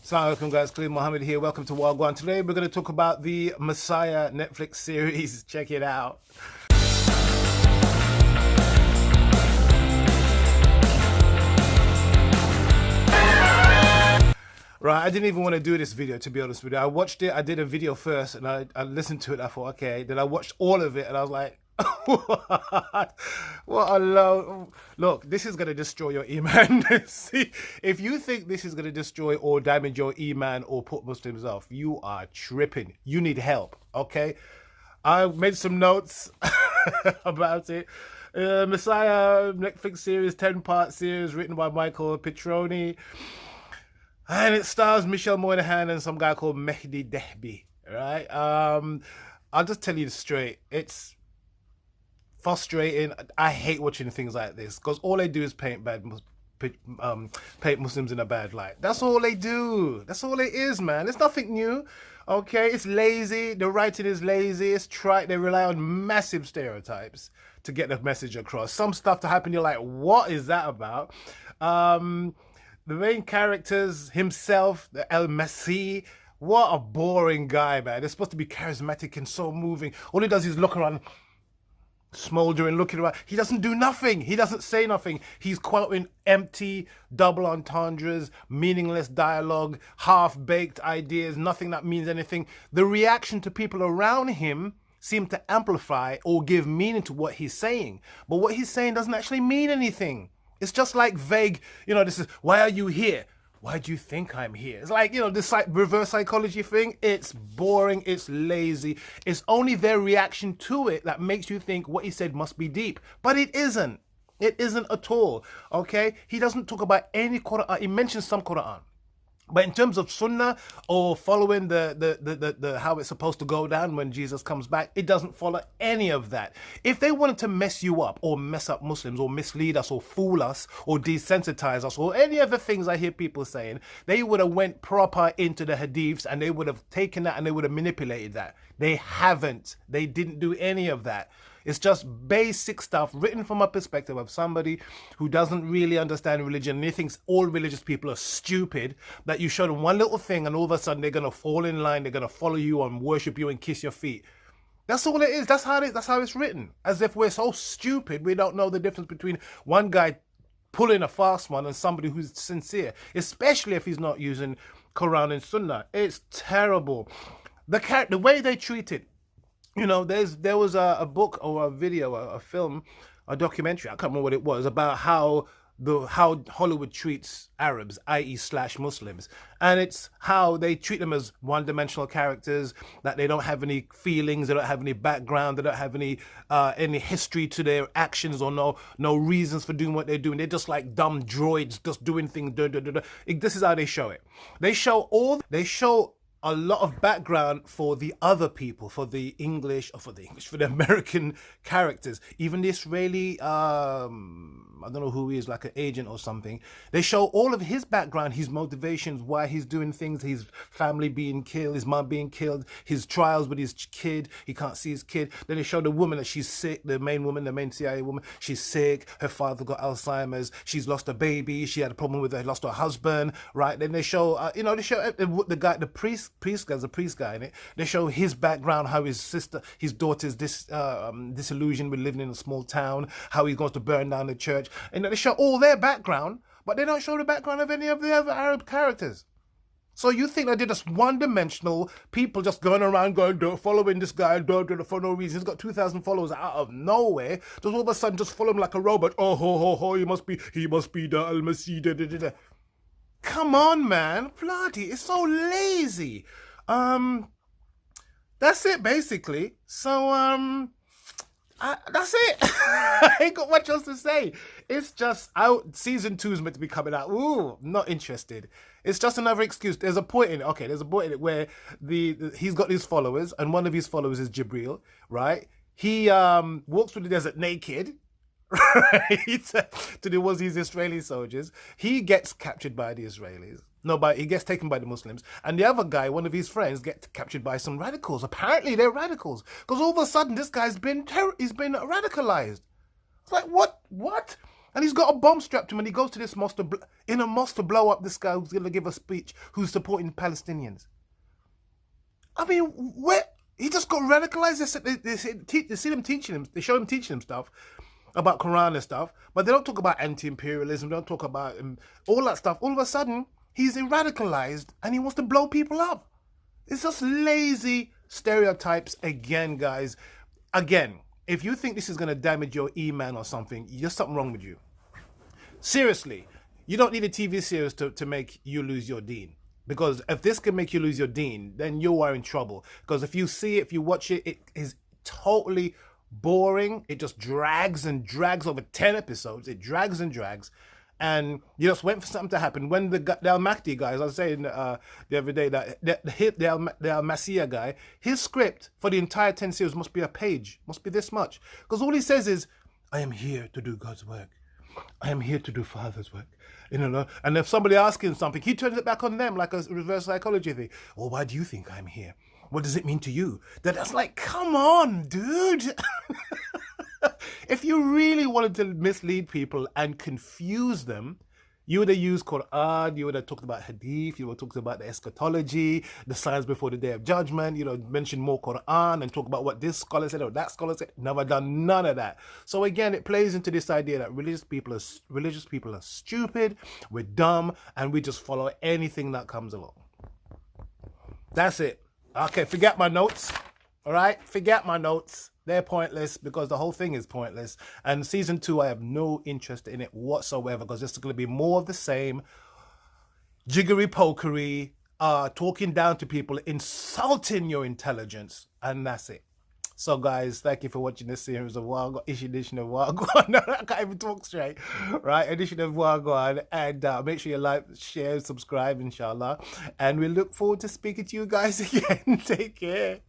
Assalamu alaikum guys, Khaleel Mohammed here. Welcome to Wagwan. Today we're going to talk about the Messiah Netflix series. Check it out. Right, I didn't even want to do this video, to be honest with you. I watched it, I did a video first, and I listened to it, I thought, okay. Then I watched all of it, and I was like, what a load. Look, this is going to destroy your Iman. See, if you think this is going to destroy or damage your Iman or put Muslims off, you are tripping. You need help, okay? I made some notes about it. Messiah Netflix series, 10-part series written by Michael Petroni. And it stars Michelle Moynihan and some guy called Mehdi Dehbi, right? I'll just tell you straight. It's frustrating. I hate watching things like this because all they do is paint Muslims in a bad light. That's all they do. That's all it is, man. It's nothing new. Okay, it's lazy. The writing is lazy. It's trite. They rely on massive stereotypes to get the message across. Some stuff to happen, you're like, what is that about? The main characters, himself, the El Messi, what a boring guy, man. They're supposed to be charismatic and so moving. All he does is look around, smoldering, looking around. He doesn't do nothing. He doesn't say nothing. He's quoting empty double entendres, meaningless dialogue, half-baked ideas, nothing that means anything. The reaction to people around him seem to amplify or give meaning to what he's saying. But what he's saying doesn't actually mean anything. It's just like vague, this is, why are you here? Why do you think I'm here? It's like, this reverse psychology thing. It's boring. It's lazy. It's only their reaction to it that makes you think what he said must be deep. But it isn't. It isn't at all. Okay? He doesn't talk about any Quran. He mentions some Quran. But in terms of Sunnah or following the how it's supposed to go down when Jesus comes back, it doesn't follow any of that. If they wanted to mess you up or mess up Muslims or mislead us or fool us or desensitize us or any of the things I hear people saying, they would have went proper into the hadiths and they would have taken that and they would have manipulated that. They haven't. They didn't do any of that. It's just basic stuff written from a perspective of somebody who doesn't really understand religion and he thinks all religious people are stupid, that you show them one little thing and all of a sudden they're going to fall in line, they're going to follow you and worship you and kiss your feet. That's all it is. That's how it's written. As if we're so stupid we don't know the difference between one guy pulling a fast one and somebody who's sincere, especially if he's not using Quran and Sunnah. It's terrible. The way they treat it. There was a book or a video, a film, a documentary, I can't remember what it was, about how Hollywood treats Arabs, i.e. / Muslims. And it's how they treat them as one-dimensional characters, that they don't have any feelings, they don't have any background, they don't have any history to their actions or no reasons for doing what they're doing. They're just like dumb droids just doing things. This is how they show it. They show a lot of background for the other people, for the American characters, even the Israeli, I don't know who he is, like an agent or something. They show all of his background, his motivations, why he's doing things, his family being killed, his mom being killed, his trials with his kid, he can't see his kid. Then they show the woman that she's sick, the main CIA woman, she's sick, her father got Alzheimer's, she's lost a baby, she had a problem with her, lost her husband, right? Then they show, the guy, the priest guy in it. They show his background, how his daughter's disillusioned with living in a small town, how he's going to burn down the church. And they show all their background, but they don't show the background of any of the other Arab characters. So you think that they're just one-dimensional people just going around following this guy for no reason. He's got 2,000 followers out of nowhere. Just all of a sudden just follow him like a robot. Oh, ho, he must be the Al-Masih. Come on, man. Bloody, it's so lazy. That's it, basically. So, that's it. I ain't got much else to say. It's just out. Season 2 is meant to be coming out. Ooh, not interested. It's just another excuse. There's a point in it. Okay, there's a point in it where he's got his followers, and one of his followers is Jibril, right? He walks through the desert naked. Right, to the these Israeli soldiers. He gets captured by the Israelis. He gets taken by the Muslims. And the other guy, one of his friends, gets captured by some radicals. Apparently they're radicals. Because all of a sudden this guy's been radicalized. It's like, what? And he's got a bomb strapped to him, and he goes to this mosque in a mosque to blow up this guy who's going to give a speech who's supporting Palestinians. I mean, where he just got radicalized. They see them teaching him. They show him teaching him stuff about Quran and stuff, but they don't talk about anti-imperialism. They don't talk about all that stuff. All of a sudden, he's radicalized and he wants to blow people up. It's just lazy stereotypes again, guys. Again, if you think this is going to damage your Iman or something, there's something wrong with you. Seriously, you don't need a TV series to make you lose your deen. Because if this can make you lose your deen, then you are in trouble. Because if you see it, if you watch it, it is totally boring. It just drags and drags over 10 episodes. It drags and drags. And you just wait for something to happen. When the Al-Mahdi guys, I was saying the other day that the Al-Masih guy, his script for the entire 10 series must be a page, must be this much. Because all he says is, I am here to do God's work. I am here to do Father's work. You know, and if somebody asks him something, he turns it back on them like a reverse psychology thing. Well, why do you think I'm here? What does it mean to you? That's like, come on, dude. If you really wanted to mislead people and confuse them, you would have used Quran, you would have talked about Hadith, you would have talked about the eschatology, the signs before the Day of Judgment, you know, mention more Quran and talk about what this scholar said or that scholar said. Never done none of that. So again, it plays into this idea that religious people are stupid, we're dumb, and we just follow anything that comes along. That's it. Okay, forget my notes. All right, forget my notes. They're pointless because the whole thing is pointless. And season 2, I have no interest in it whatsoever because it's going to be more of the same jiggery pokery, talking down to people, insulting your intelligence, and that's it. So guys, thank you for watching this series of Wagwan, edition of Wagwan. I can't even talk straight, right? Edition of Wagwan, and make sure you like, share, subscribe, inshallah. And we look forward to speaking to you guys again. Take care.